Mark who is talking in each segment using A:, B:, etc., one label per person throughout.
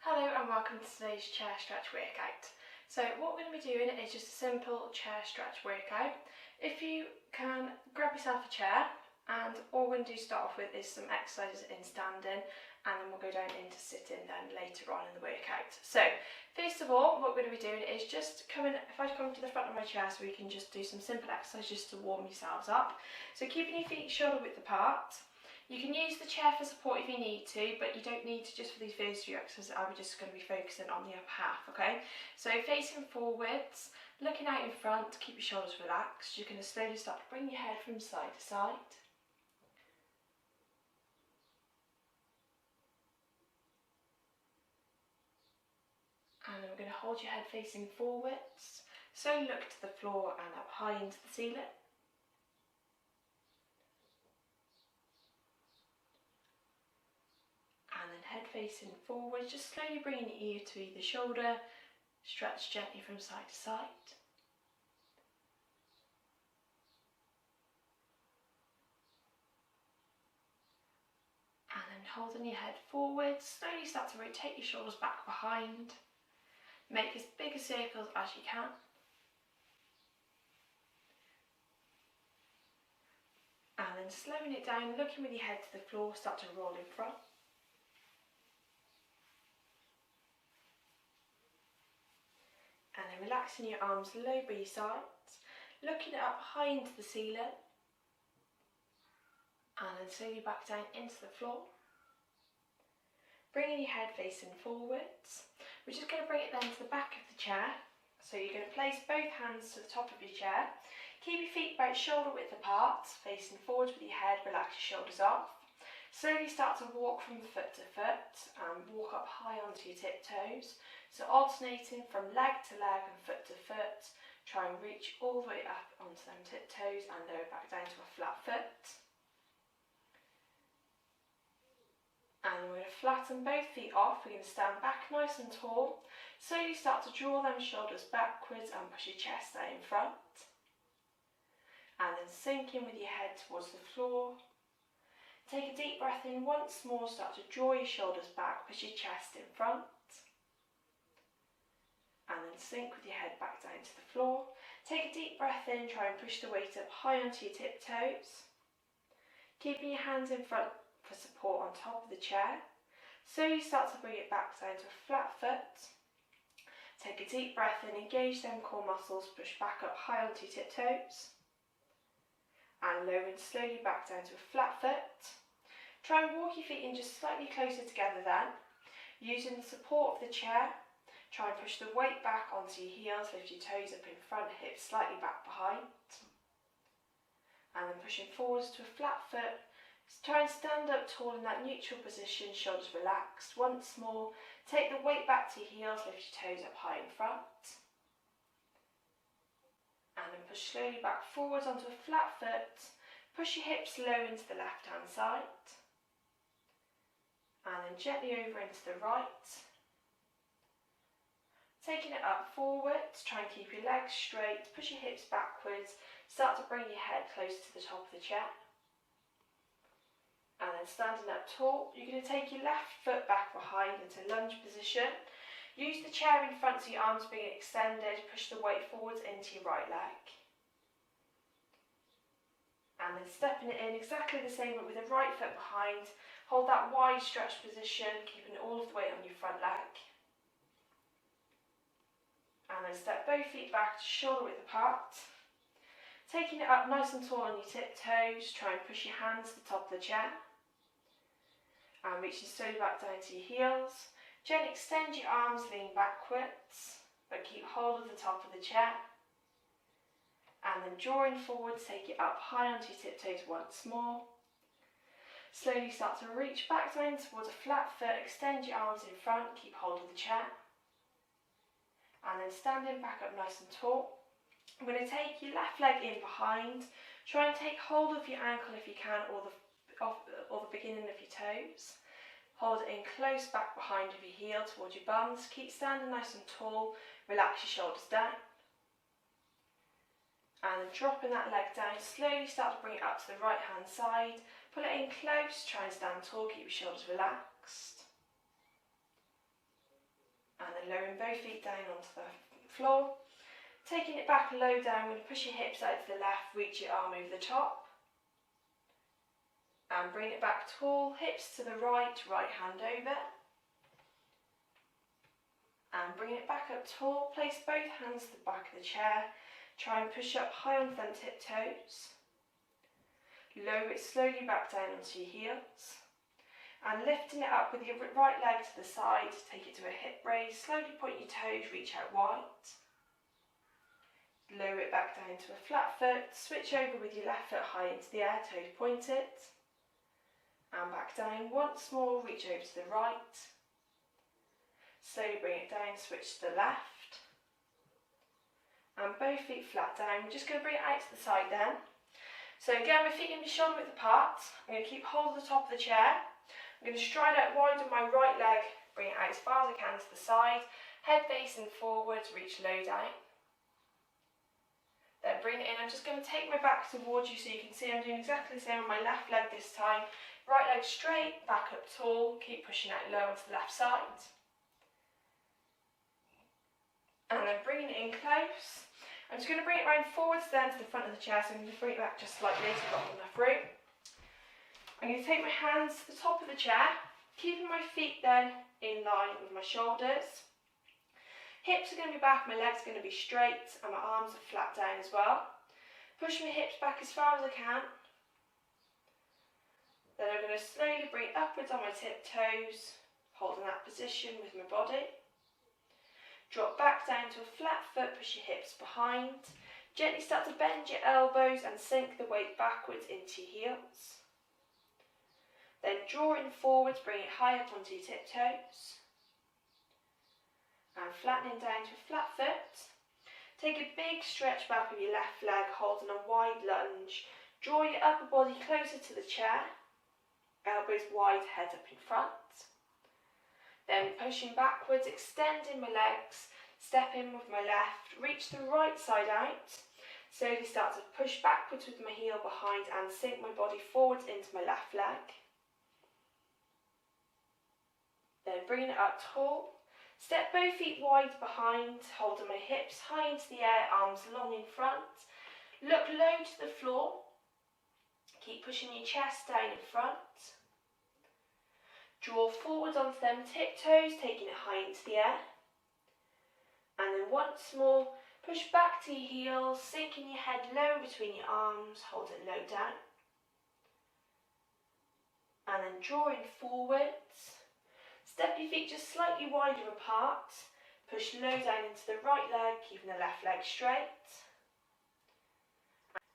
A: Hello and welcome to today's chair stretch workout. So what we're going to be doing is just a simple chair stretch workout. If you can grab yourself a chair, and all we're going to do to start off with is some exercises in standing, and then we'll go down into sitting then later on in the workout. So first of all, what we're going to be doing is just if I come to the front of my chair so we can just do some simple exercises just to warm yourselves up. So keeping your feet shoulder width apart. You can use the chair for support if you need to, but you don't need to just for these first few exercises. I'm just going to be focusing on the upper half, okay? So facing forwards, looking out in front, keep your shoulders relaxed. You're going to slowly start to bring your head from side to side. And then we're going to hold your head facing forwards. So look to the floor and up high into the ceiling. And then head facing forward, just slowly bringing your ear to either shoulder, stretch gently from side to side. And then holding your head forward, slowly start to rotate your shoulders back behind. Make as big a circles as you can. And then slowing it down, looking with your head to the floor, start to roll in front. And then relaxing your arms low by your sides, looking up high into the ceiling. And then slowly back down into the floor. Bringing your head facing forwards. We're just going to bring it then to the back of the chair. So you're going to place both hands to the top of your chair. Keep your feet about shoulder width apart, facing forwards with your head, relax your shoulders off. Slowly start to walk from foot to foot and walk up high onto your tiptoes. So alternating from leg to leg and foot to foot. Try and reach all the way up onto them tiptoes and lower back down to a flat foot. And we're going to flatten both feet off. We're going to stand back nice and tall. Slowly start to draw them shoulders backwards and push your chest out in front. And then sink in with your head towards the floor. Take a deep breath in once more, start to draw your shoulders back, push your chest in front. And then sink with your head back down to the floor. Take a deep breath in, try and push the weight up high onto your tiptoes. Keeping your hands in front for support on top of the chair. So you start to bring it back down to a flat foot. Take a deep breath in, engage them core muscles, push back up high onto your tiptoes. And lowering slowly back down to a flat foot. Try and walk your feet in just slightly closer together then. Using the support of the chair, try and push the weight back onto your heels, lift your toes up in front, hips slightly back behind. And then pushing forwards to a flat foot. Try and stand up tall in that neutral position, shoulders relaxed. Once more, take the weight back to your heels, lift your toes up high in front. And then push slowly back forwards onto a flat foot. Push your hips low into the left hand side. And then gently over into the right. Taking it up forwards, try and keep your legs straight, push your hips backwards, start to bring your head closer to the top of the chair. And then standing up tall, you're going to take your left foot back behind into lunge position. Use the chair in front so your arms being extended, push the weight forwards into your right leg. And then stepping it in exactly the same but with the right foot behind. Hold that wide stretch position, keeping all of the weight on your front leg. And then step both feet back to shoulder width apart. Taking it up nice and tall on your tiptoes, try and push your hands to the top of the chair. And reaching slowly back down to your heels. Gently extend your arms, lean backwards, but keep hold of the top of the chair. And then drawing forwards, take it up high onto your tiptoes once more. Slowly start to reach back down towards a flat foot, extend your arms in front, keep hold of the chair. And then standing back up nice and tall. I'm going to take your left leg in behind. Try and take hold of your ankle if you can, or the beginning of your toes. Hold it in close back behind of your heel towards your buns. Keep standing nice and tall. Relax your shoulders down. And then dropping that leg down, slowly start to bring it up to the right hand side. Pull it in close, try and stand tall, keep your shoulders relaxed. And then lowering both feet down onto the floor. Taking it back low down, we're going to push your hips out to the left, reach your arm over the top. And bring it back tall, hips to the right, right hand over. And bring it back up tall, place both hands to the back of the chair. Try and push up high on front tiptoes. Lower it slowly back down onto your heels. And lifting it up with your right leg to the side, take it to a hip raise, slowly point your toes, reach out wide. Lower it back down to a flat foot, switch over with your left foot high into the air, toes pointed. And back down once more, reach over to the right. Slowly bring it down, switch to the left. And both feet flat down. We're just going to bring it out to the side then. So again, my feet going to be shoulder width apart. I'm going to keep hold of the top of the chair. I'm going to stride out wide on my right leg, bring it out as far as I can to the side, head facing forward, reach low down. Then bring it in. I'm just going to take my back towards you so you can see I'm doing exactly the same on my left leg this time. Right leg straight, back up tall, keep pushing out low onto the left side. And then bringing it in close. I'm just going to bring it round forwards then to the front of the chair, so I'm going to bring it back just slightly so I've got enough room. I'm going to take my hands to the top of the chair, keeping my feet then in line with my shoulders. Hips are going to be back, my legs are going to be straight, and my arms are flat down as well. Push my hips back as far as I can. Then I'm going to slowly bring it upwards on my tiptoes, holding that position with my body. Drop back down to a flat foot, push your hips behind. Gently start to bend your elbows and sink the weight backwards into your heels. Then drawing forwards, bring it high up onto your tiptoes. And flattening down to a flat foot. Take a big stretch back with your left leg, holding a wide lunge. Draw your upper body closer to the chair. Elbows wide, head up in front. Then pushing backwards, extending my legs. Step in with my left, reach the right side out. Slowly start to push backwards with my heel behind and sink my body forwards into my left leg. Then bringing it up tall. Step both feet wide behind, holding my hips high into the air, arms long in front. Look low to the floor. Keep pushing your chest down in front. Draw forward onto them tiptoes, taking it high into the air. And then once more, push back to your heels, sinking your head low between your arms, hold it low down. And then drawing forwards. Step your feet just slightly wider apart. Push low down into the right leg, keeping the left leg straight.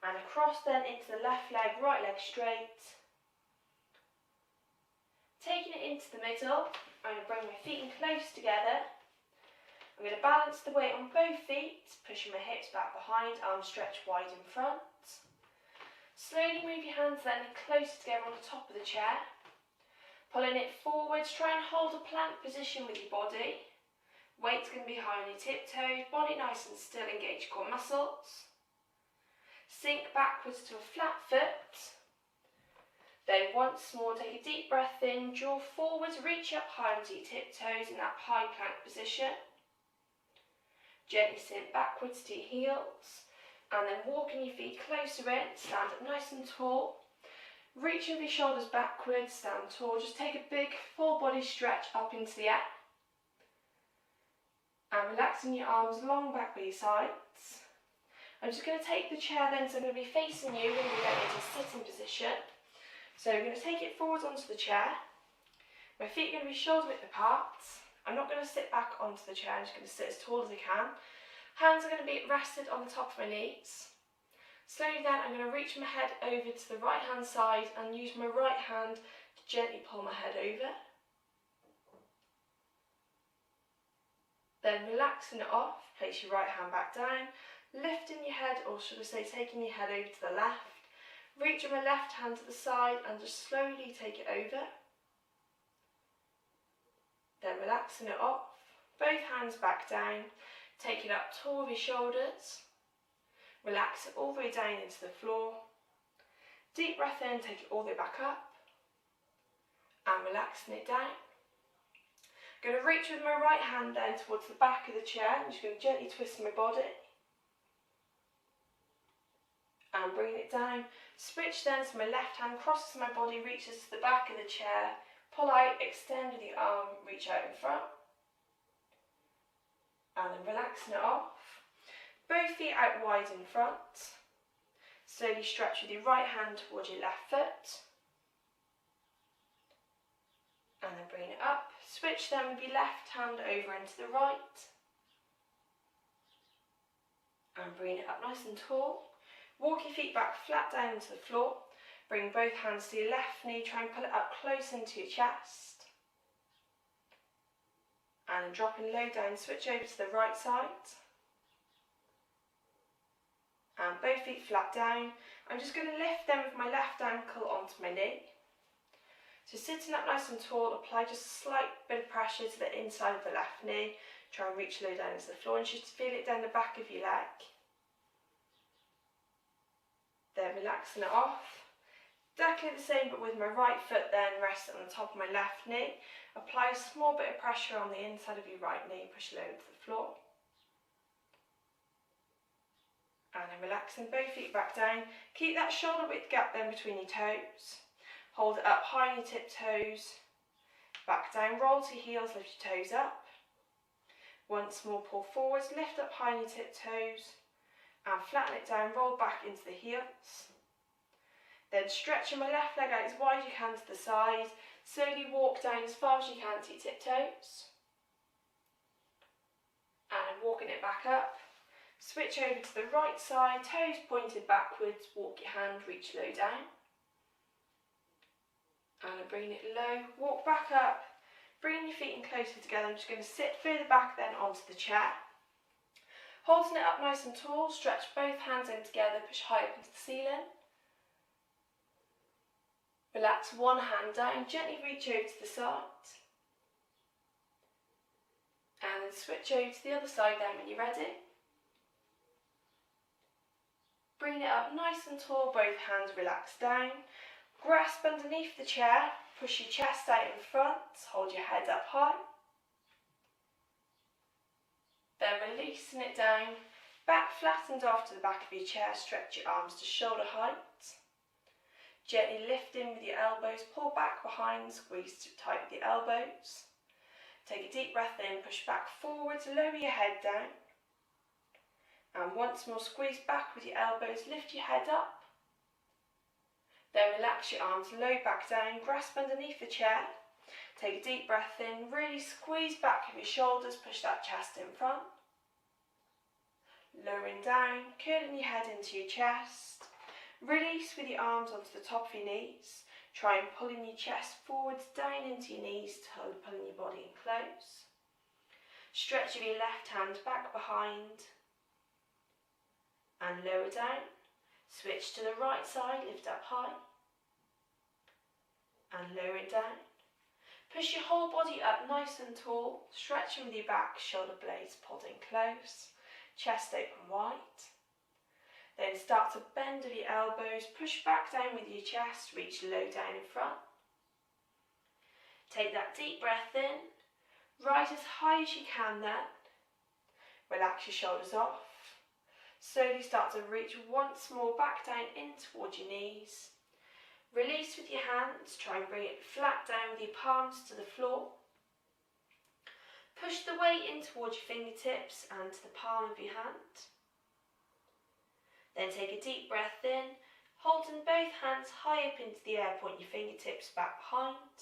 A: And across then into the left leg, right leg straight. Taking it into the middle, I'm going to bring my feet in close together. I'm going to balance the weight on both feet, pushing my hips back behind, arms stretched wide in front. Slowly move your hands then closer together on the top of the chair. Pulling it forwards, try and hold a plank position with your body. Weight's going to be high on your tiptoes, body nice and still, engage core muscles. Sink backwards to a flat foot. Then once more, take a deep breath in, draw forwards, reach up high onto your tiptoes in that high plank position. Gently sink backwards to your heels, and then walking your feet closer in, stand up nice and tall. Reach over your shoulders backwards, stand tall, just take a big full body stretch up into the air. And relaxing your arms long back by your sides. I'm just going to take the chair then, so I'm going to be facing you when we get into sitting position. So I'm going to take it forwards onto the chair. My feet are going to be shoulder width apart. I'm not going to sit back onto the chair, I'm just going to sit as tall as I can. Hands are going to be rested on the top of my knees. Slowly then, I'm going to reach my head over to the right hand side and use my right hand to gently pull my head over. Then relaxing it off, place your right hand back down, lifting your head, or should I say taking your head over to the left. Reach with my left hand to the side and just slowly take it over. Then relaxing it off, both hands back down, take it up tall with your shoulders. Relax it all the way down into the floor. Deep breath in, take it all the way back up. And relaxing it down. I'm going to reach with my right hand then towards the back of the chair. I'm just going to gently twist my body. And bring it down. Switch then so my left hand crosses my body, reaches to the back of the chair. Pull out, extend with the arm, reach out in front. And then relaxing it off. Both feet out wide in front. Slowly stretch with your right hand towards your left foot. And then bring it up. Switch then with your left hand over into the right. And bring it up nice and tall. Walk your feet back flat down to the floor. Bring both hands to your left knee. Try and pull it up close into your chest. And dropping low down, switch over to the right side. And both feet flat down. I'm just going to lift them with my left ankle onto my knee. So sitting up nice and tall, apply just a slight bit of pressure to the inside of the left knee. Try and reach low down into the floor and just feel it down the back of your leg. Then relaxing it off. Exactly the same but with my right foot then, rest on the top of my left knee. Apply a small bit of pressure on the inside of your right knee, push low to the floor. And then relaxing both feet back down. Keep that shoulder width gap then between your toes. Hold it up high on your tiptoes. Back down, roll to your heels, lift your toes up. Once more, pull forwards, lift up high on your tiptoes. And flatten it down, roll back into the heels. Then stretching my left leg out as wide as you can to the side. Slowly walk down as far as you can to your tiptoes. And walking it back up. Switch over to the right side, toes pointed backwards, walk your hand, reach low down. And bring it low, walk back up, bring your feet in closer together. I'm just going to sit further back then onto the chair. Holding it up nice and tall, stretch both hands in together, push high up into the ceiling. Relax one hand down, gently reach over to the side. And then switch over to the other side then when you're ready. Bring it up nice and tall, both hands relax down. Grasp underneath the chair, push your chest out in front, hold your head up high. Then releasing it down, back flattened off to the back of your chair, stretch your arms to shoulder height. Gently lift in with your elbows, pull back behind, squeeze tight with your elbows. Take a deep breath in, push back forwards, lower your head down. And once more, squeeze back with your elbows, lift your head up. Then relax your arms low back down, grasp underneath the chair. Take a deep breath in, really squeeze back with your shoulders, push that chest in front. Lowering down, curling your head into your chest. Release with your arms onto the top of your knees. Try and pulling your chest forwards, down into your knees, pulling your body in close. Stretch with your left hand back behind. And lower down. Switch to the right side, lift up high. And lowering down. Push your whole body up nice and tall, stretching with your back, shoulder blades pulled in close, chest open wide. Then start to bend with your elbows, push back down with your chest, reach low down in front. Take that deep breath in, rise as high as you can then. Relax your shoulders off. Slowly start to reach once more back down in towards your knees. Release with your hands, try and bring it flat down with your palms to the floor. Push the weight in towards your fingertips and to the palm of your hand. Then take a deep breath in, holding both hands high up into the air, point your fingertips back behind.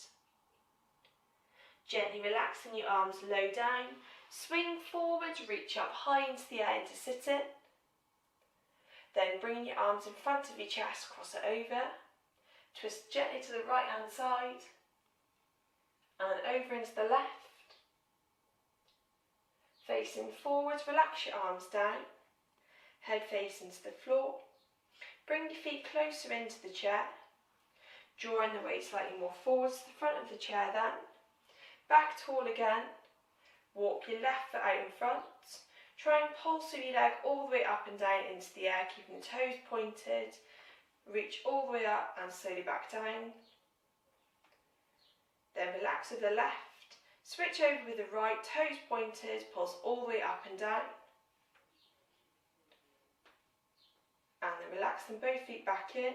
A: Gently relaxing your arms low down, swing forward, reach up high into the air into sit-in. Then bring your arms in front of your chest, cross it over. Twist gently to the right hand side and over into the left. Facing forward, relax your arms down, head facing to the floor. Bring your feet closer into the chair, drawing the weight slightly more forwards to the front of the chair then. Back tall again, walk your left foot out in front. Try and pulse with your leg all the way up and down into the air, keeping the toes pointed. Reach all the way up and slowly back down. Then relax with the left. Switch over with the right, toes pointed, pulse all the way up and down. And then relax them both feet back in.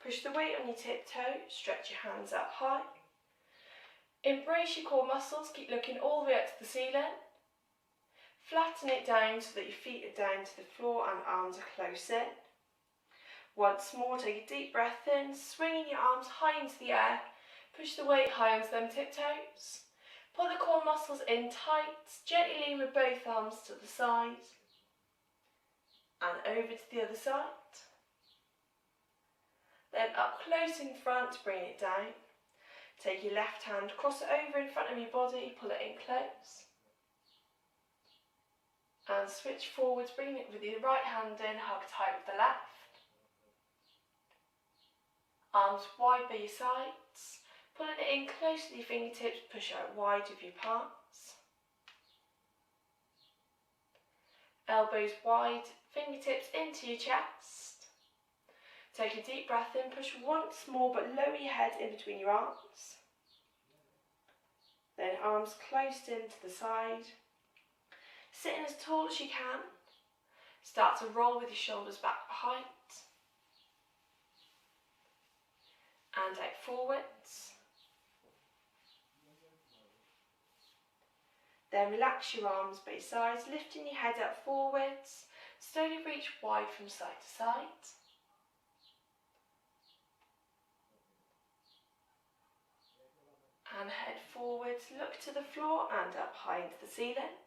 A: Push the weight on your tiptoe, stretch your hands up high. Embrace your core muscles, keep looking all the way up to the ceiling. Flatten it down so that your feet are down to the floor and arms are close in. Once more, take a deep breath in, swinging your arms high into the air. Push the weight high onto them tiptoes. Pull the core muscles in tight, gently lean with both arms to the side. And over to the other side. Then up close in front, bring it down. Take your left hand, cross it over in front of your body, pull it in close. And switch forwards, bring it with your right hand in, hug tight with the left. Arms wide by your sides, pulling it in close to your fingertips, push out wide with your palms. Elbows wide, fingertips into your chest. Take a deep breath in, push once more but lower your head in between your arms. Then arms closed in to the side. Sitting as tall as you can. Start to roll with your shoulders back behind. And out forwards. Then relax your arms by your sides, lifting your head up forwards. Slowly reach wide from side to side. And head forwards, look to the floor and up high into the ceiling.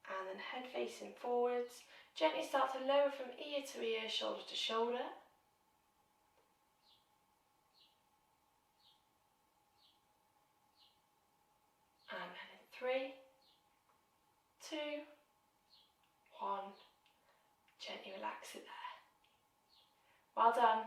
A: And then head facing forwards. Gently start to lower from ear to ear, shoulder to shoulder. And then in 3, 2, 1, gently relax it there. Well done.